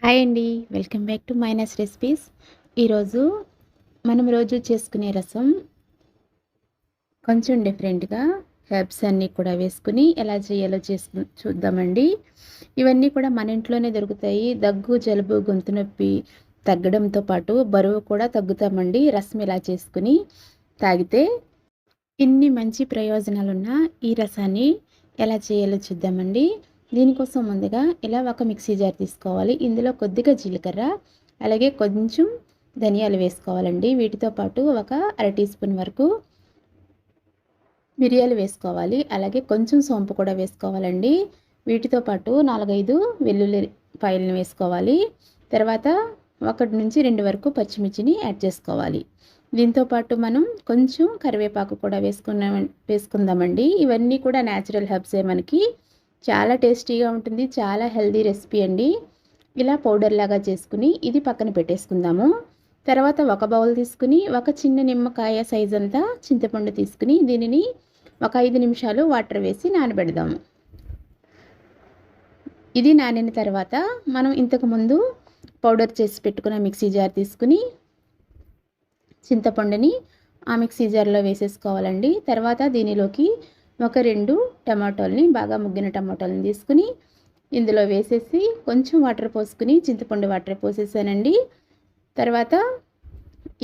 Hi అండి. Welcome back to minus recipes. ఈరోజు మనం రోజు చేసుకునే రసం కొంచెం డిఫరెంట్‌గా హెర్బ్స్ అన్నీ కూడా వేసుకుని ఎలా చేయాలో చూద్దామండి. ఇవన్నీ కూడా మన ఇంట్లోనే దొరుకుతాయి. దగ్గు, జలుబు, గొంతు నొప్పి తగ్గడంతో పాటు బరువు కూడా తగ్గుతామండి. రసం ఇలా చేసుకుని తాగితే ఇన్ని మంచి ప్రయోజనాలున్న ఈ రసాన్ని ఎలా చేయాలో చూద్దామండి. దీనికోసం ముందుగా ఇలా ఒక మిక్సీ జార్ తీసుకోవాలి. ఇందులో కొద్దిగా జీలకర్ర, అలాగే కొంచెం ధనియాలు వేసుకోవాలండి. వీటితో పాటు ఒక అర టీ స్పూన్ వరకు మిరియాలు వేసుకోవాలి. అలాగే కొంచెం సోంపు కూడా వేసుకోవాలండి. వీటితో పాటు 4, 5 వెల్లుల్లిపాయలను వేసుకోవాలి. తర్వాత 1 నుంచి 2 వరకు పచ్చిమిర్చిని యాడ్ చేసుకోవాలి. దీంతో పాటు మనం కొంచెం కరివేపాకు కూడా వేసుకుందామండి. ఇవన్నీ కూడా న్యాచురల్ హెర్బ్సే మనకి. చాలా టేస్టీగా ఉంటుంది. చాలా హెల్తీ రెసిపీ అండి. ఇలా పౌడర్ లాగా చేసుకుని ఇది పక్కన పెట్టేసుకుందాము. తర్వాత ఒక బౌల్ తీసుకుని ఒక చిన్న నిమ్మకాయ సైజ్ అంతా చింతపండు తీసుకుని దీనిని ఒక 5 నిమిషాలు వాటర్ వేసి నానబెడదాము. ఇది నానిన తర్వాత మనం ఇంతకుముందు పౌడర్ చేసి పెట్టుకున్న మిక్సీ జార్ తీసుకుని చింతపండుని ఆ మిక్సీ జార్లో వేసేసుకోవాలండి. తర్వాత దీనిలోకి ఒక 2 టమాటోల్ని బాగా ముగ్గిన టమాటోలను తీసుకుని ఇందులో వేసేసి కొంచెం వాటర్ పోసుకుని చింతపండు వాటర్ పోసేసానండి. తర్వాత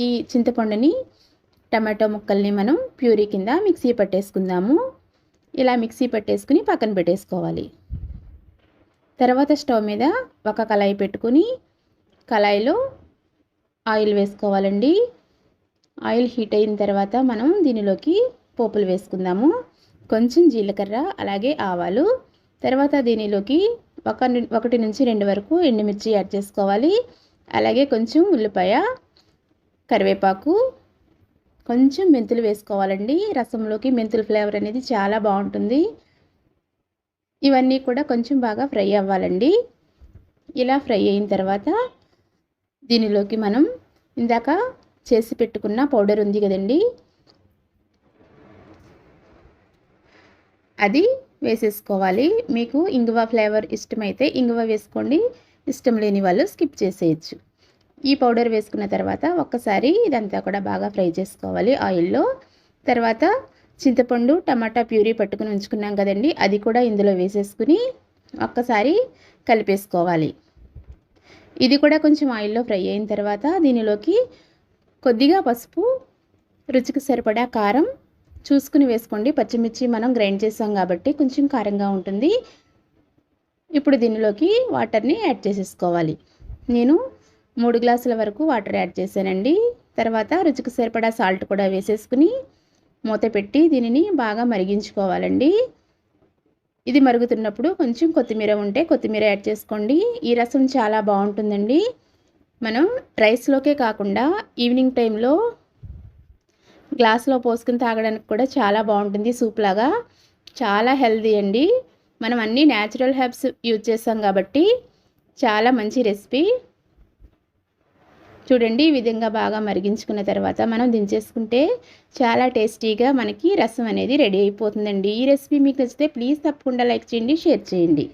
ఈ చింతపండుని టమాటో ముక్కల్ని మనం ప్యూరీ కింద మిక్సీ పట్టేసుకుందాము. ఇలా మిక్సీ పట్టేసుకుని పక్కన పెట్టేసుకోవాలి. తర్వాత స్టవ్ మీద ఒక కళాయి పెట్టుకుని కళాయిలో ఆయిల్ వేసుకోవాలండి. ఆయిల్ హీట్ అయిన తర్వాత మనం దీనిలోకి పోపులు వేసుకుందాము. కొంచెం జీలకర్ర, అలాగే ఆవాలు. తర్వాత దీనిలోకి 1 నుంచి 2 వరకు ఎండుమిర్చి యాడ్ చేసుకోవాలి. అలాగే కొంచెం ఉల్లిపాయ, కరివేపాకు, కొంచెం మెంతులు వేసుకోవాలండి. రసంలోకి మెంతుల ఫ్లేవర్ అనేది చాలా బాగుంటుంది. ఇవన్నీ కూడా కొంచెం బాగా ఫ్రై అవ్వాలండి. ఇలా ఫ్రై అయిన తర్వాత దీనిలోకి మనం ఇందాక చేసి పెట్టుకున్న పౌడర్ ఉంది కదండి, అది వేసేసుకోవాలి. మీకు ఇంగువ ఫ్లేవర్ ఇష్టమైతే ఇంగువ వేసుకోండి. ఇష్టం లేని వాళ్ళు స్కిప్ చేసేయచ్చు. ఈ పౌడర్ వేసుకున్న తర్వాత ఒక్కసారి ఇదంతా కూడా బాగా ఫ్రై చేసుకోవాలి ఆయిల్లో. తర్వాత చింతపండు, టమాటా ప్యూరీ పట్టుకుని ఉంచుకున్నాం కదండి, అది కూడా ఇందులో వేసేసుకుని ఒక్కసారి కలిపేసుకోవాలి. ఇది కూడా కొంచెం ఆయిల్లో ఫ్రై అయిన తర్వాత దీనిలోకి కొద్దిగా పసుపు, రుచికి సరిపడా కారం చూసుకుని వేసుకోండి. పచ్చిమిర్చి మనం గ్రైండ్ చేసాం కాబట్టి కొంచెం కారంగా ఉంటుంది. ఇప్పుడు దీనిలోకి వాటర్ని యాడ్ చేసేసుకోవాలి. నేను 3 గ్లాసుల వరకు వాటర్ యాడ్ చేశానండి. తర్వాత రుచికి సరిపడా సాల్ట్ కూడా వేసేసుకుని మూత పెట్టి దీనిని బాగా మరిగించుకోవాలండి. ఇది మరుగుతున్నప్పుడు కొంచెం కొత్తిమీర ఉంటే కొత్తిమీర యాడ్ చేసుకోండి. ఈ రసం చాలా బాగుంటుందండి. మనం రైస్లోకే కాకుండా ఈవినింగ్ టైంలో గ్లాస్లో పోసుకుని తాగడానికి కూడా చాలా బాగుంటుంది. సూప్ లాగా చాలా హెల్తీ అండి. మనం అన్నీ న్యాచురల్ హెర్బ్స్ యూజ్ చేస్తాం కాబట్టి చాలా మంచి రెసిపీ. చూడండి, ఈ విధంగా బాగా మరిగించుకున్న తర్వాత మనం దించేసుకుంటే చాలా టేస్టీగా మనకి రసం అనేది రెడీ అయిపోతుందండి. ఈ రెసిపీ మీకు నచ్చితే ప్లీజ్ తప్పకుండా లైక్ చేయండి, షేర్ చేయండి.